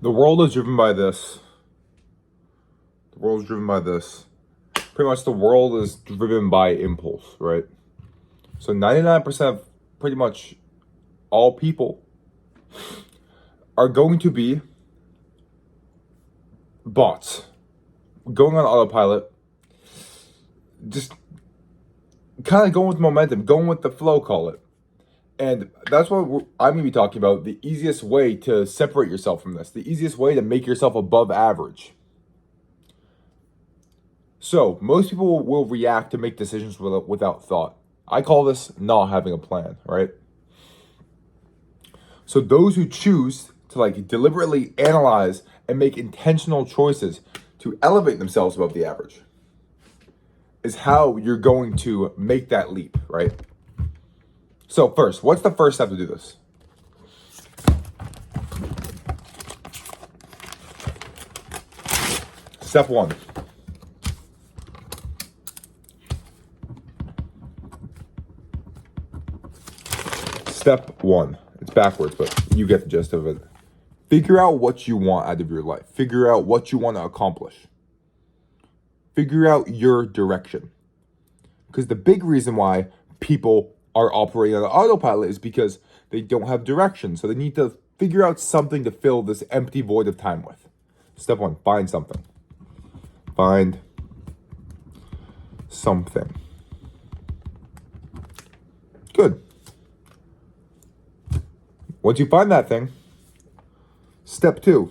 The world is driven by this. The world is driven by this. Pretty much the world is driven by impulse, right? So 99% of pretty much all people are going to be bots. Going on autopilot. Just kind of going with momentum. Going with the flow, call it. And that's what I'm going to be talking about. The easiest way to separate yourself from this. The easiest way to make yourself above average. So, most people will react to make decisions without thought. I call this not having a plan, right? So, those who choose to deliberately analyze and make intentional choices to elevate themselves above the average is how you're going to make that leap, right? So, first, what's the first step to do this? Step one. Step one. It's backwards, but you get the gist of it. Figure out what you want out of your life. Figure out what you want to accomplish. Figure out your direction. Because the big reason why people are operating on autopilot is because they don't have direction. So they need to figure out something to fill this empty void of time with. Step one, find something. Find something. Good. Once you find that thing, step two,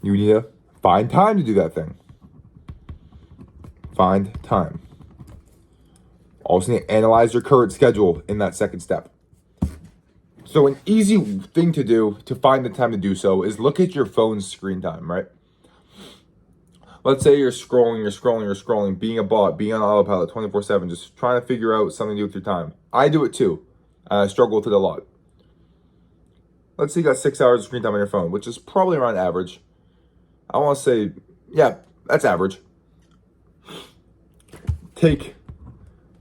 you need to find time to do that thing. Find time. Also need to analyze your current schedule in that second step. So an easy thing to do to find the time to do so is look at your phone's screen time, right? Let's say you're scrolling, being a bot, being on autopilot 24/7, just trying to figure out something to do with your time. I do it too. I struggle with it a lot. Let's say you got 6 hours of screen time on your phone, which is probably around average. I want to say, yeah, that's average. Take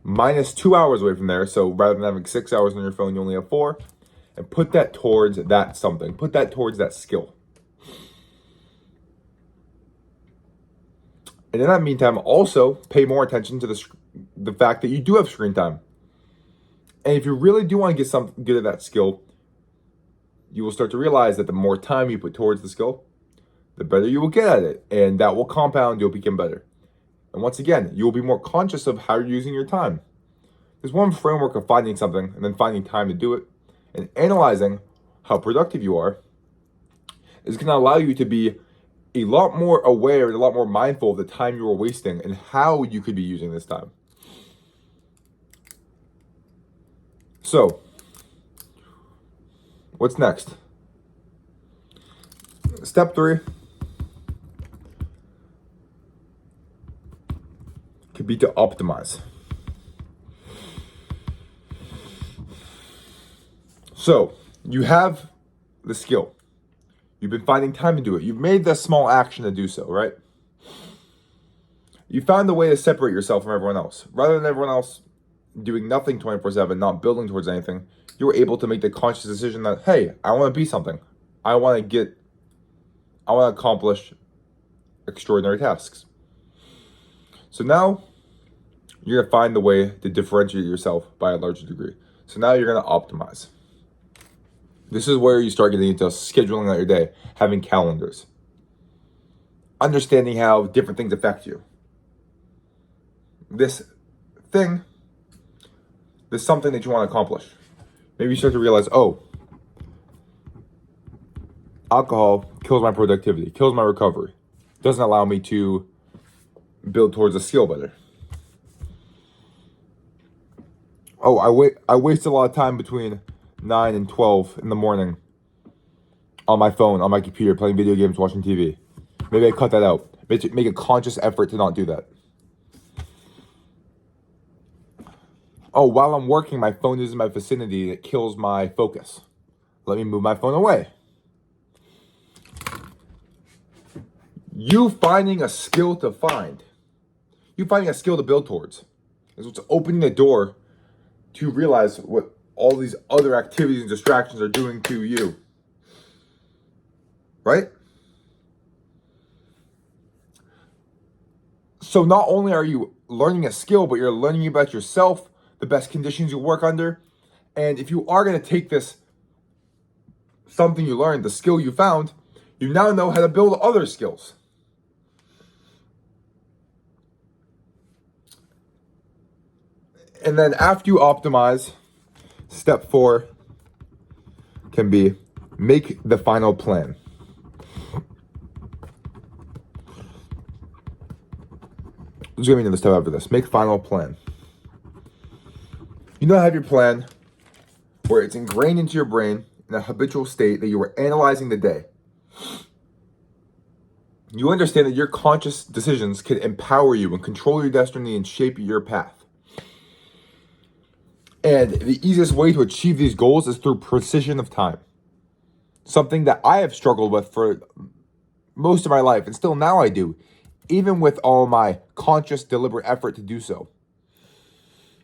minus 2 hours away from there. So rather than having 6 hours on your phone, you only have 4. And put that towards that something. Put that towards that skill. And in that meantime, also pay more attention to the fact that you do have screen time. And if you really do want to get something good at that skill, you will start to realize that the more time you put towards the skill, the better you will get at it. And that will compound, you'll become better. And once again, you will be more conscious of how you're using your time. There's one framework of finding something and then finding time to do it. And analyzing how productive you are is going to allow you to be a lot more aware and a lot more mindful of the time you are wasting and how you could be using this time. So, what's next? Step 3 could be to optimize. So, you have the skill. You've been finding time to do it. You've made the small action to do so, right? You found a way to separate yourself from everyone else. Rather than everyone else doing nothing 24/7, not building towards anything, you were able to make the conscious decision that, hey, I want to be something. I want to accomplish extraordinary tasks. So now you're going to find the way to differentiate yourself by a larger degree. So now you're going to optimize. This is where you start getting into scheduling out your day, having calendars, understanding how different things affect you. This something that you want to accomplish. Maybe you start to realize, alcohol kills my productivity, kills my recovery, doesn't allow me to build towards a skill better. I waste a lot of time between 9 and 12 in the morning on my phone, on my computer, playing video games, watching TV. Maybe I cut that out. Make a conscious effort to not do that. While I'm working, my phone is in my vicinity and it kills my focus. Let me move my phone away. You finding a skill to build towards is what's opening the door to realize what all these other activities and distractions are doing to you. Right? So not only are you learning a skill, but you're learning about yourself, the best conditions you work under. And if you are going to take this, something you learned, the skill you found, you now know how to build other skills. And then after you optimize, step 4 can be make the final plan. There's going to be another step after this. Make final plan. You now have your plan where it's ingrained into your brain in a habitual state that you are analyzing the day. You understand that your conscious decisions can empower you and control your destiny and shape your path. And the easiest way to achieve these goals is through precision of time. Something that I have struggled with for most of my life, and still now I do, even with all my conscious, deliberate effort to do so.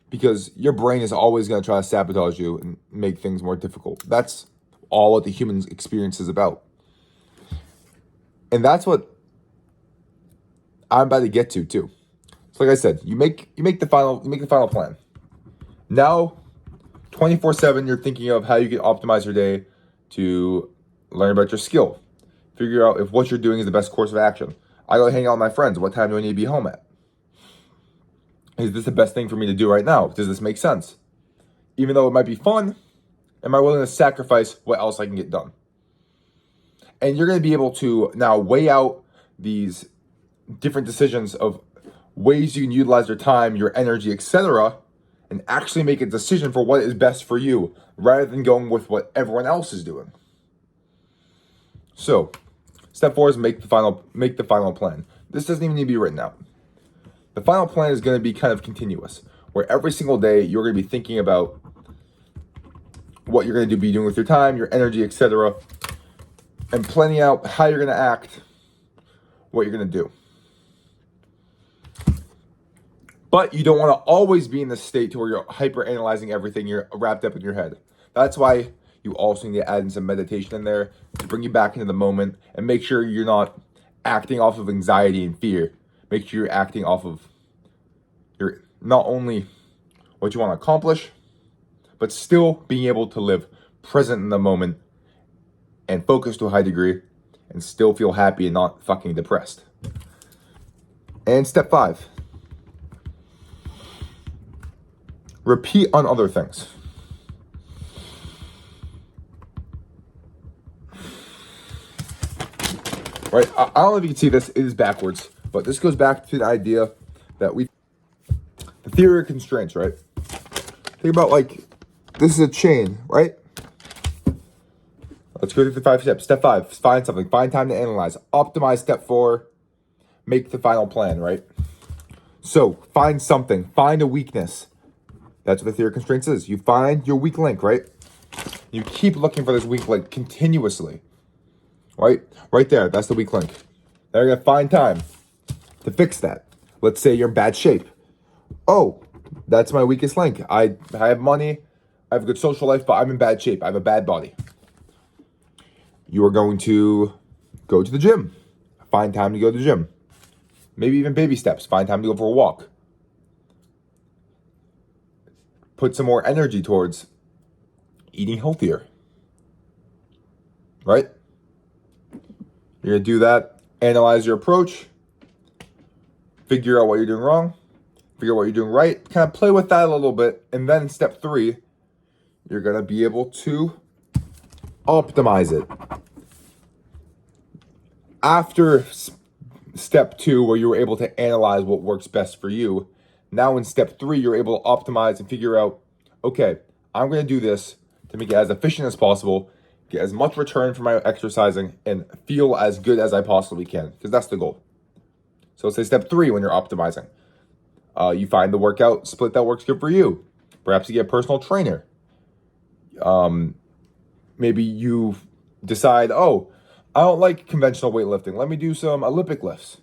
Because your brain is always going to try to sabotage you and make things more difficult. That's all what the human experience is about. And that's what I'm about to get to too. So like I said, you make the final plan. Now, 24/7, you're thinking of how you can optimize your day to learn about your skill. Figure out if what you're doing is the best course of action. I go hang out with my friends. What time do I need to be home at? Is this the best thing for me to do right now? Does this make sense? Even though it might be fun, am I willing to sacrifice what else I can get done? And you're going to be able to now weigh out these different decisions of ways you can utilize your time, your energy, etc., and actually make a decision for what is best for you rather than going with what everyone else is doing. So, step 4 is make the final plan. This doesn't even need to be written out. The final plan is going to be kind of continuous, where every single day you're going to be thinking about what you're going to be doing with your time, your energy, etc., and planning out how you're going to act, what you're going to do. But you don't want to always be in this state to where you're hyper analyzing everything, you're wrapped up in your head. That's why you also need to add in some meditation in there to bring you back into the moment and make sure you're not acting off of anxiety and fear. Make sure you're acting off of your not only what you want to accomplish, but still being able to live present in the moment and focus to a high degree and still feel happy and not fucking depressed. And step 5. Repeat on other things. Right? I don't know if you can see this, it is backwards, but this goes back to the idea that the theory of constraints, right? Think about like, this is a chain, right? Let's go through the 5 steps. Step 5, find something, find time to analyze. Optimize. Step 4, make the final plan, right? So find something, find a weakness. That's what the theory of constraints is. You find your weak link, right? You keep looking for this weak link continuously, right? Right there, that's the weak link. Now you're gonna find time to fix that. Let's say you're in bad shape. Oh, that's my weakest link. I have money, I have a good social life, but I'm in bad shape. I have a bad body. You are going to go to the gym. Find time to go to the gym. Maybe even baby steps. Find time to go for a walk. Put some more energy towards eating healthier. Right? You're going to do that. Analyze your approach. Figure out what you're doing wrong. Figure out what you're doing right. Kind of play with that a little bit. And then step 3, you're going to be able to optimize it. After step 2, where you were able to analyze what works best for you, now in step 3, you're able to optimize and figure out, okay, I'm going to do this to make it as efficient as possible, get as much return from my exercising, and feel as good as I possibly can, because that's the goal. So let's say step 3, when you're optimizing, you find the workout split that works good for you. Perhaps you get a personal trainer. Maybe you decide, oh, I don't like conventional weightlifting. Let me do some Olympic lifts.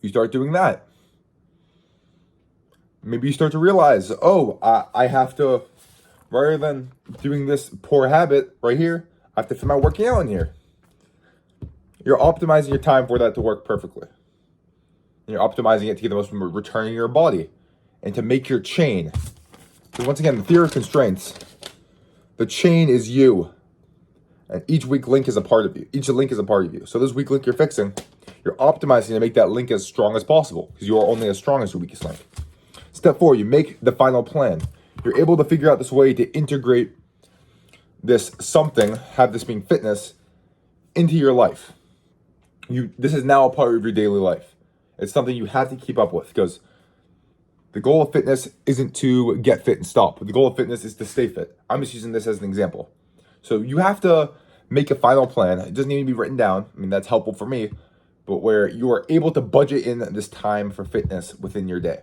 You start doing that. Maybe you start to realize, oh, I have to Rather than doing this poor habit right here, I have to fit my working out in here. You're optimizing your time for that to work perfectly. And you're optimizing it to get the most from returning your body and to make your chain. Because once again, the theory of constraints, the chain is you. And each weak link is a part of you. Each link is a part of you. So this weak link you're fixing, you're optimizing to make that link as strong as possible because you are only as strong as your weakest link. Step 4, you make the final plan. You're able to figure out this way to integrate this something, have this being fitness, into your life. This is now a part of your daily life. It's something you have to keep up with because the goal of fitness isn't to get fit and stop. The goal of fitness is to stay fit. I'm just using this as an example. So you have to make a final plan. It doesn't need to be written down. I mean, that's helpful for me, but where you are able to budget in this time for fitness within your day.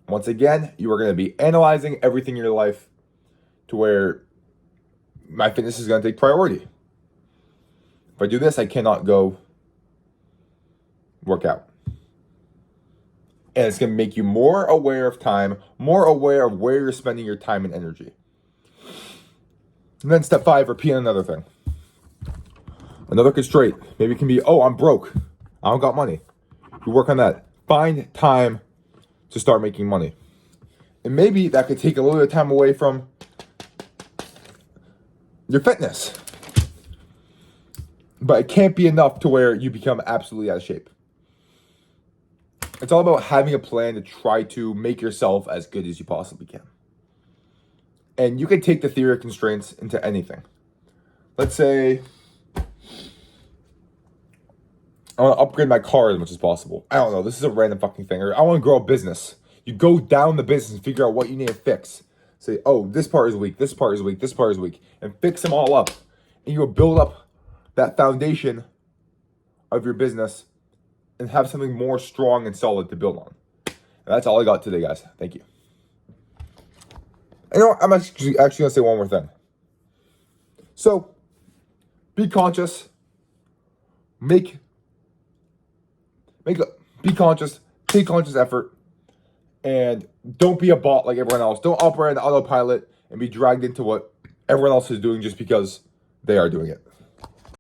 Once again, you are going to be analyzing everything in your life to where my fitness is going to take priority. If I do this, I cannot go work out. And it's going to make you more aware of time, more aware of where you're spending your time and energy. And then step 5, repeat another thing. Another constraint. Maybe it can be, I'm broke. I don't got money. You work on that. Find time to start making money. And maybe that could take a little bit of time away from your fitness. But it can't be enough to where you become absolutely out of shape. It's all about having a plan to try to make yourself as good as you possibly can. And you can take the theory of constraints into anything. Let's say I want to upgrade my car as much as possible. I don't know. This is a random fucking thing. Or I want to grow a business. You go down the business and figure out what you need to fix. Say, this part is weak, this part is weak, this part is weak. And fix them all up. And you will build up that foundation of your business and have something more strong and solid to build on. And that's all I got today, guys. Thank you. You know what? I'm actually going to say one more thing. So, be conscious. Be conscious. Take conscious effort. And don't be a bot like everyone else. Don't operate on autopilot and be dragged into what everyone else is doing just because they are doing it.